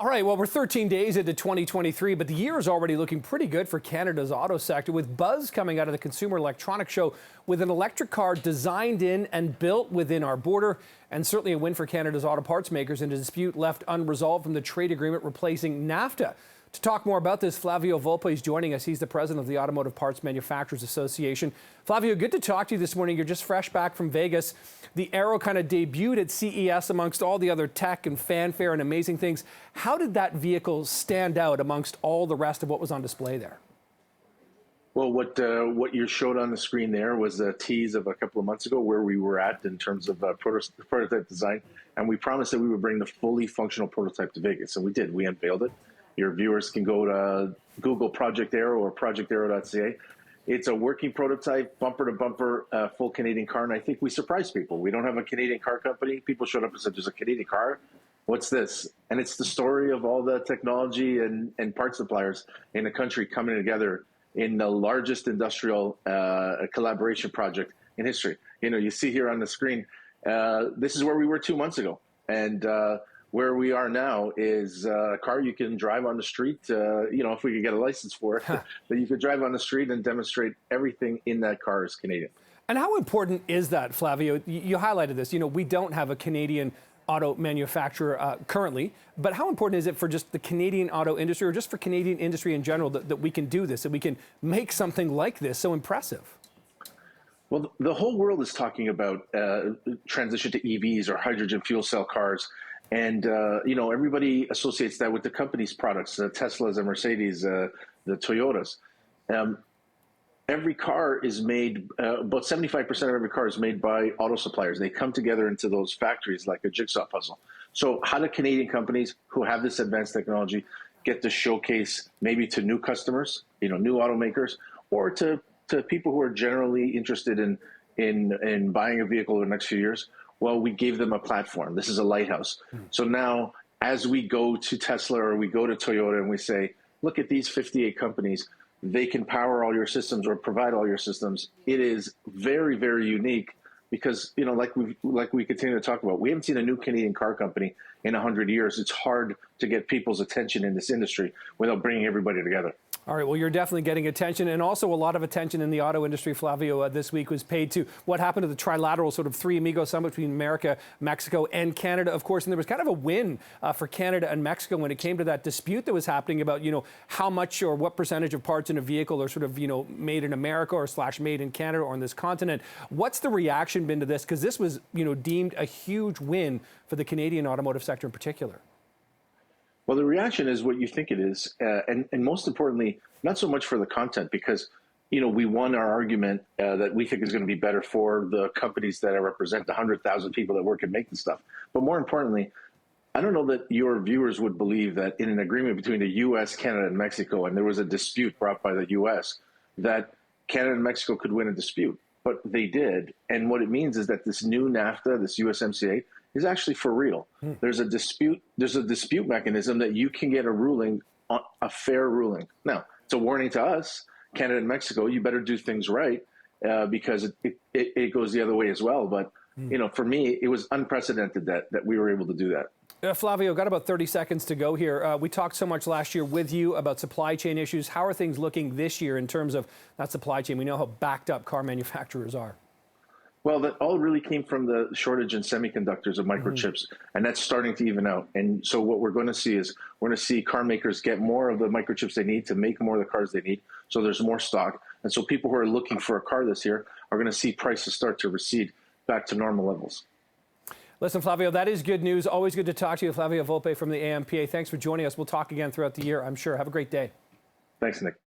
All right, well, we're 13 days into 2023, but the year is already looking pretty good for Canada's auto sector, with buzz coming out of the Consumer Electronics Show with an electric car designed in and built within our border, and certainly a win for Canada's auto parts makers in a dispute left unresolved from the trade agreement replacing NAFTA. To talk more about this, Flavio Volpe is joining us. He's the president of the Automotive Parts Manufacturers Association. Flavio, good to talk to you this morning. You're just fresh back from Vegas. The Aero kind of debuted at CES amongst all the other tech and fanfare and amazing things. How did that vehicle stand out amongst all the rest of what was on display there? Well, what you showed on the screen there was a tease of a couple of months ago where we were at in terms of prototype design, and we promised that we would bring the fully functional prototype to Vegas, and we did. We unveiled it. Your viewers can go to Google Project Aero or projectaero.ca. It's a working prototype, bumper-to-bumper, full Canadian car, and I think we surprised people. We don't have a Canadian car company. People showed up and said, there's a Canadian car? What's this? And it's the story of all the technology and parts suppliers in the country coming together in the largest industrial collaboration project in history. You know, you see here on the screen, this is where we were 2 months ago. And where we are now is a car you can drive on the street, you know, if we could get a license for it, that you could drive on the street and demonstrate everything in that car is Canadian. And how important is that, Flavio? You highlighted this. You know, we don't have a Canadian auto manufacturer currently, but how important is it for just the Canadian auto industry, or just for Canadian industry in general, that we can do this, that we can make something like this so impressive? Well, the whole world is talking about transition to EVs or hydrogen fuel cell cars. And, you know, everybody associates that with the company's products, the Teslas and Mercedes, the Toyotas. Every car is made, about 75% of every car is made by auto suppliers. They come together into those factories like a jigsaw puzzle. So how do Canadian companies who have this advanced technology get to showcase maybe to new customers, you know, new automakers, or to people who are generally interested in buying a vehicle in the next few years? Well, we gave them a platform. This is a lighthouse. So now, as we go to Tesla or we go to Toyota and we say, look at these 58 companies, they can power all your systems or provide all your systems. It is very, very unique because, you know, like we continue to talk about, we haven't seen a new Canadian car company in 100 years. It's hard to get people's attention in this industry without bringing everybody together. All right, well, you're definitely getting attention, and also a lot of attention in the auto industry, Flavio, this week was paid to what happened to the trilateral sort of Three Amigos summit between America, Mexico, and Canada, of course. And there was kind of a win for Canada and Mexico when it came to that dispute that was happening about, you know, how much or what percentage of parts in a vehicle are sort of, you know, made in America or / made in Canada or on this continent. What's the reaction been to this? Because this was, you know, deemed a huge win for the Canadian automotive sector in particular. Well, the reaction is what you think it is, and most importantly, not so much for the content, because, you know, we won our argument that we think is going to be better for the companies that represent the 100,000 people that work and make the stuff. But more importantly, I don't know that your viewers would believe that in an agreement between the U.S., Canada, and Mexico, and there was a dispute brought by the U.S., that Canada and Mexico could win a dispute. But they did, and what it means is that this new NAFTA, this USMCA, is actually for real. There's a dispute mechanism that you can get a ruling, a fair ruling. Now, it's a warning to us, Canada and Mexico, you better do things right, because it goes the other way as well. But, you know, for me, it was unprecedented that we were able to do that. Flavio, got about 30 seconds to go here. We talked so much last year with you about supply chain issues. How are things looking this year in terms of that supply chain? We know how backed up car manufacturers are. Well, that all really came from the shortage in semiconductors of microchips, and that's starting to even out. And so what we're going to see is we're going to see car makers get more of the microchips they need to make more of the cars they need, so there's more stock. And so people who are looking for a car this year are going to see prices start to recede back to normal levels. Listen, Flavio, that is good news. Always good to talk to you. Flavio Volpe from the AMPA. Thanks for joining us. We'll talk again throughout the year, I'm sure. Have a great day. Thanks, Nick.